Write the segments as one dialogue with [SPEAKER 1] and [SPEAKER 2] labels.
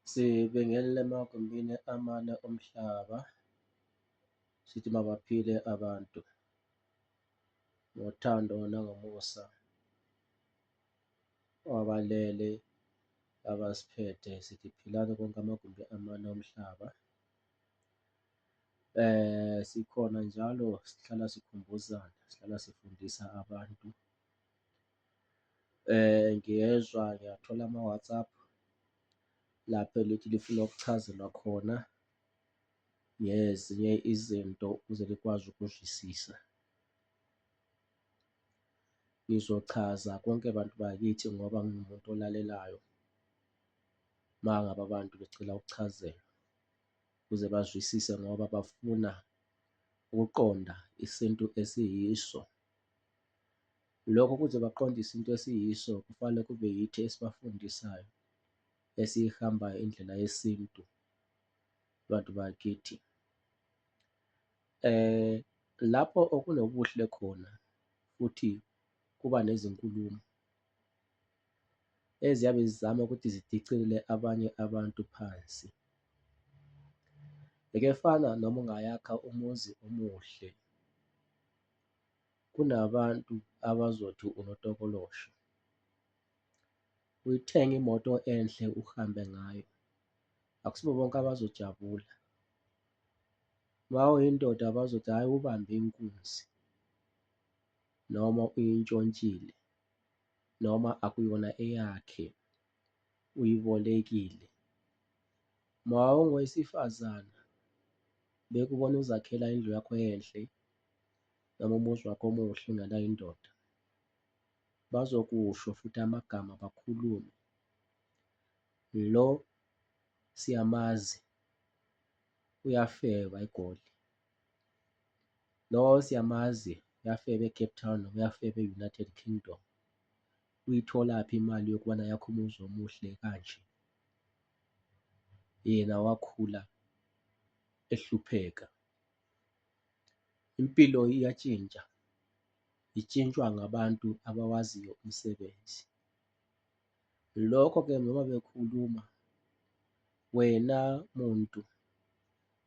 [SPEAKER 1] Sibingelele emagumbini amane omhlaba, sithi mabaphile abantu ngothando nangomusa wabalele abasiphethe, sithi philani konke amagumbi amane omhlaba. Sikhona njalo, sihlala sikhumbuzana, sihlala sifundisa abantu. Ngiyathola ama-WhatsApp lapho elithi lifuna ukuchazelwa khona ngezinye izinto ukuze likwazi ukuzwisisa. Ngizochaza konke bantu bakithi ngoba ngingumuntu olalelayo uma ngabe abantu becela ukuchazelwa ukuze bazwisise ngoba bafuna ukuqonda isintu esiyiso. Lokho kuze baqonde isintu esiyiso kufanele kube yithi esibafundisayo, esiyihambayo indlela yesintu bantu bakithi. Lapho okunobuhle khona futhi kuba nezinkulumo eziyabe zizama ukuthi zidicilele abanye abantu phansi. Ekefana noma ungayakha umuzi omuhle, kunabantu abazothi unotokoloshi. Uyithenge imoto enhle uhambe ngayo, akusibo bonke abazojabula. Uma uyindoda bazothi hhayi, ubambe inkunzi, noma uyintshontshile, noma akuyona eyakhe, uyibolekile. Uma ungowesifazane bekubona uzakhela indlu yakho enhle noma umuzi wakho omuhle ungenayo indoda, bazokusho futhi amagama bakhulume. Lo siyamazi uyafeba eGoli, lo siyamazi uyafeba eCape Town, uyafeba e-United Kingdom. Uyitholaphi imali yokubana yakhe umuzi omuhle kanje? Yena wakhula ehlupheka. Impilo iyatshintsha, itshintshwa ngabantu abawaziyo umsebenzi. Lokho-ke noma bekhuluma, wena muntu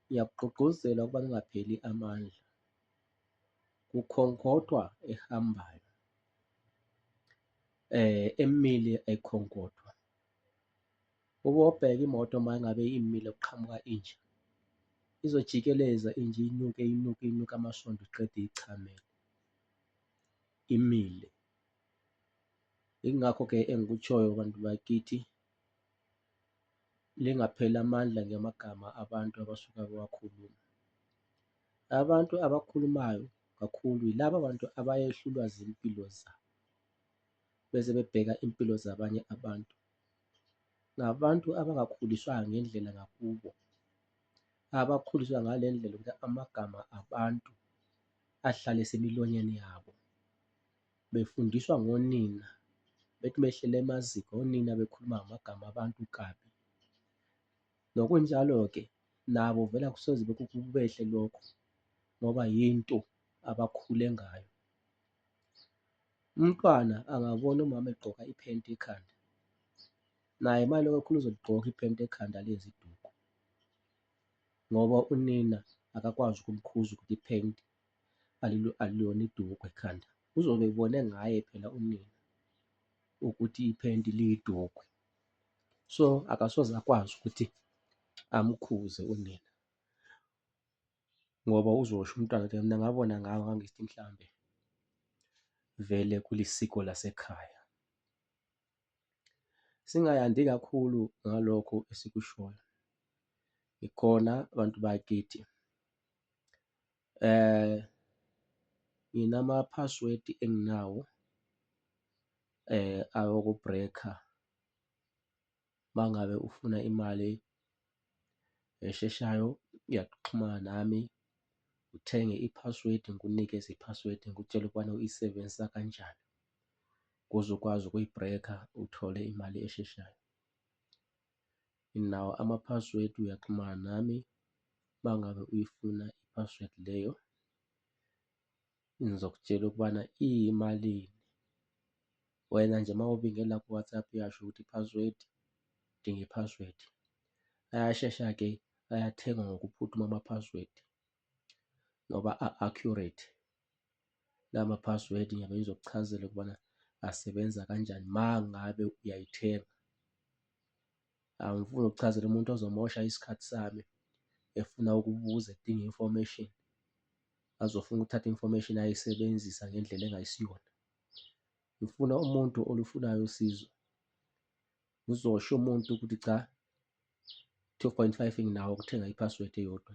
[SPEAKER 1] ngiyakugqugquzela ukuba ungapheli amandla. Kukhonkotha ehambayo, emile ayikhonkotha. Ubobheka imoto uma ngabe imile kuqhamuka inja, izojikeleza inje, inuke inuke inuke amasondo iqede iyichamele, imile. Yingakho-ke engikutshoyo bantu bakithi, lingapheli amandla ngamagama abantu abasuka bewakhuluma. Abantu abakhulumayo kakhulu yilaba bantu abayehlulwa zimpilo zabo bese bebheka impilo zabanye abantu. Ngabantu abangakhuliswanga ngendlela ngakubo, abakhuliswa ngale ndlela ukuthi amagama abantu ahlale esemilonyeni yabo. Befundiswa ngonina, bethi behleli emaziko onina bekhuluma ngamagama abantu kabi. Nokunjalo-ke nabo vele akusoze kubehle lokho ngoba yinto abakhule ngayo. Umntwana angabona umama egqoka iphenti ekhanda, naye uma elokhu ekhula uzoligqoka iphenti ekhanda alenze iduku ngoba unina akakwazi ukumkhuza ukuthi iphenti aliyona iduku ekhanda. Uzobe ebone ngaye phela unina ukuthi iphenti liyiduku, so akasoze akwazi ukuthi amkhuze unina ngoba uzosho umntwana ukuthi mina ngabona ngawe ngangithi mhlambe vele kulisiko lasekhaya. Singayandi kakhulu ngalokho esikushoyo. Ngikhona bantu bakithi, nginama-password enginawo awoku-break-a uma ngabe ufuna imali esheshayo, uyaxhumana nami uthenge i-password, ngikunikeze i-password, ngikutshele ukubana uyisebenzisa kanjani ukuze ukwazi ukuyi-break-a uthole imali esheshayo. Nginawo ama-password, uyaxhumana nami uma ngabe uyifuna i-password leyo, ngizokutshela ukubana iyimalini. Wena nje uma ubingela ku-WhatsApp uyasho ukuthi i-password, udinga i-password, Ayashesha-ke ayathengwa ngokuphuthuma ama-password ngoba a-accurate. La ma-password ngiyabe ngizokuchazela ukubana asebenza kanjani uma ngabe uyayithenga. Angifuni ukuchazela umuntu ozomosha isikhathi sami efuna ukubuza edinga information, azofuna ukuthatha information ayisebenzisa ngendlela engayisiyona. Ngifuna umuntu olufunayo usizo, uzosho umuntu ukuthi cha, 2.5 nginawo ukuthenga i-password eyodwa.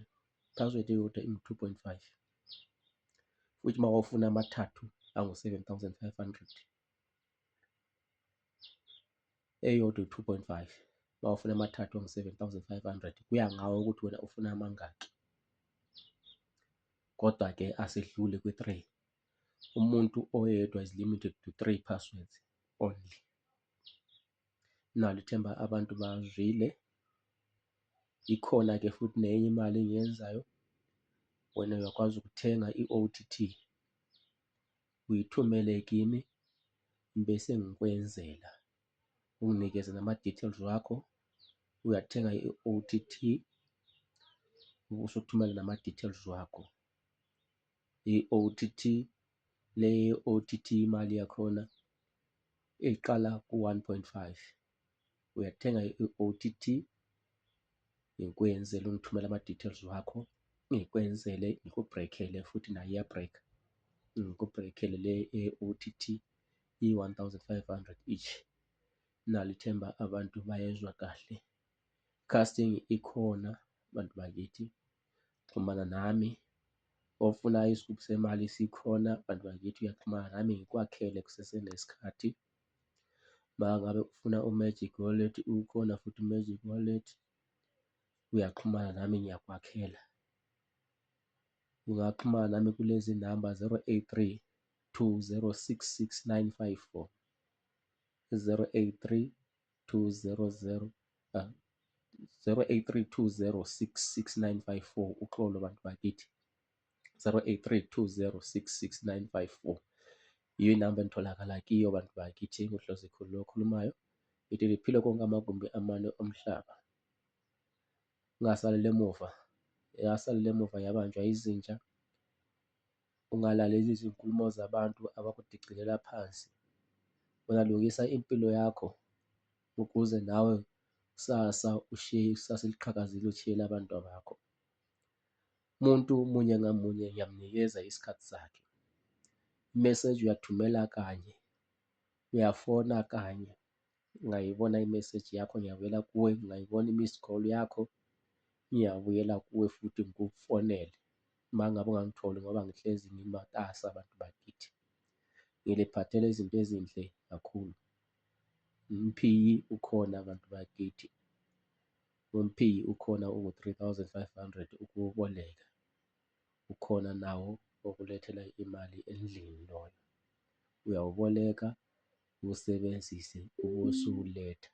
[SPEAKER 1] I-password eyodwa ingu-2.5, futhi uma wawufuna amathathu angu-7,500. Eyodwa u-2.5, uma ufuna amathathu angu-7,500. Kuya ngawe ukuthi wena ufuna amangaki, kodwa-ke asedlule kwi-3. Umuntu oyedwa is limited to 3 passwords only. Nalo ithemba abantu bazwile. Ikhona-ke futhi nenye imali engiyenzayo. Wena uyakwazi ukuthenga i-OTT, uyithumele kimi bese ngikwenzela, unginikeze nama-details wakho. Uyathenga i-OTT ubusuthumela nama-details wakho. I-OTT, le OTT imali yakhona iqala ku-1.5. Uyathenga i-OTT, ngikwenzele, ungithumele ama-details wakho, ngikwenzele, ngikubhrekhele futhi nayo iyabhrekha. Ngikubhrekhele le OTT i-1,500 each. Nalo ithemba abantu bayezwa kahle. Casting ikhona bantu bakithi, xhumana nami. Ofuna isigubhu semali sikhona bantu bakithi, uyaxhumana nami ngikwakhele kusesenesikhathi. Uma ngabe ufuna u-Magic Wallet, ukhona futhi u-Magic Wallet, uyaxhumana nami ngiyakwakhela. Ungaxhumana nami kulezi namba 083 2066 954, 083 200 083 2066 954. Uxolo bantu bakithi, 083 2066 954 iyo inamba enitholakala kiyo bantu bakithi. Ngohlozi khulu lo okhulumayo, ithi liphile konke amagumbi amane omhlaba. Ungasaleli emuva, yasaleli emuva yabanjwa izinja. Ungalaleli izinkulumo zabantu abakudicilela phansi. Ungalungisa impilo yakho ukuze nawe kusasa ushiye ikusasa eliqhakazile, ushiyele abantu bakho. Umuntu munye ngamunye ngiyamnikeza isikhathi sakhe. Imeseji uyathumela kanye, uyafona kanye, ngayibona imeseji yakho ngiyabuyela kuwe, ngayibona i-missed call yakho ngiyabuyela kuwe futhi ngikufonele. Uma ngabe ungangitholi ngoba ngihlezi ngimatasa abantu bakithi, ngiliphathele izinto ezinhle kakhulu. Umphiyi ukhona bantu bakithi, umphiyi ukhona ungu-3,500 ukuboleka. Ukhona nawo okulethela imali endlini loyo, uyawuboleka uwusebenzise ubusuletha.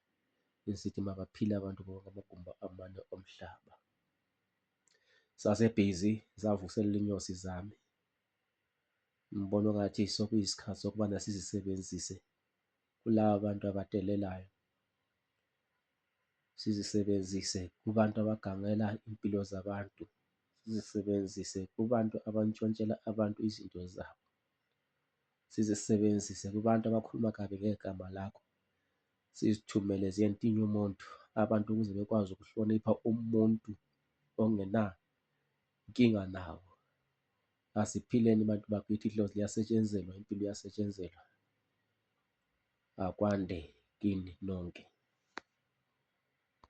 [SPEAKER 1] Sithi mabaphile abantu bonke amagumbi amane omhlaba. Sasebhizi savuselela iy'nyosi zami, ngibona engathi sokuyisikhathi sokubana sizisebenzise kulaba bantu abadelelayo, sizisebenzise kubantu abagangela iy'mpilo zabantu, sizisebenzise kubantu abantshontshela abantu izinto zabo, sizisebenzise kubantu abakhuluma kabi ngegama lakho. Sizithumele ziyentinye umuntu abantu ukuze bekwazi ukuhlonipha umuntu ongenankinga nawo. Asiphileni bantu bakithi, idlozi liyasetshenzelwa, impilo iyasetshenzelwa. Akwande kini nonke.